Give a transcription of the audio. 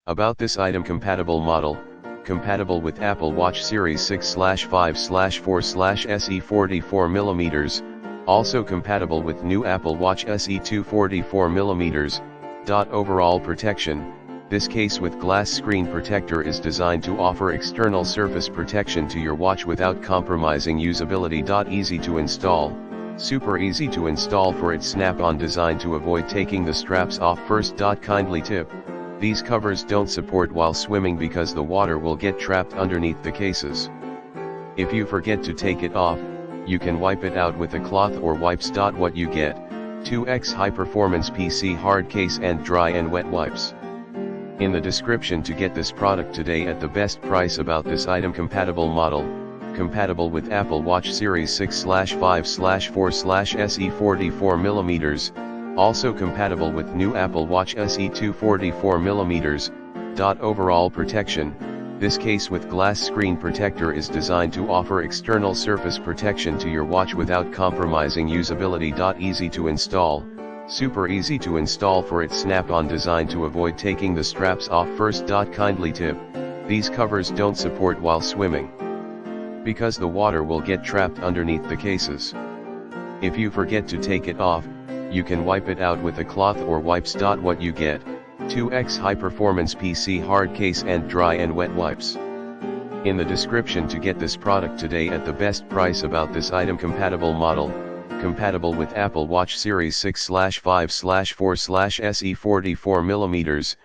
About this item: compatible model, compatible with Apple Watch Series 6/5/4/SE 44mm, also compatible with new Apple Watch SE 2 44mm. Overall protection: this case with glass screen protector is designed to offer external surface protection to your watch without compromising usability. Easy to install, super easy to install for its snap-on design to avoid taking the straps off first. Kindly tip: these covers don't support while swimming because the water will get trapped underneath the cases. If you forget to take it off, you can wipe it out with a cloth or wipes. What you get: 2x high performance PC hard case and dry and wet wipes. In the description to get this product today at the best price. About this item: compatible model, compatible with Apple Watch Series 6/5/4/SE 44mm, also compatible with new Apple Watch SE 2 44mm. Overall protection: this case with glass screen protector is designed to offer external surface protection to your watch without compromising usability. Easy to install, super easy to install for its snap-on design to avoid taking the straps off first. Kindly tip: these covers don't support while swimming because the water will get trapped underneath the cases. If you forget to take it off, you can wipe it out with a cloth or wipes. What you get: 2x high performance PC hard case and dry and wet wipes. In the description to get this product today at the best price. About this item: compatible model, compatible with Apple Watch Series 6/5/4/SE 44mm,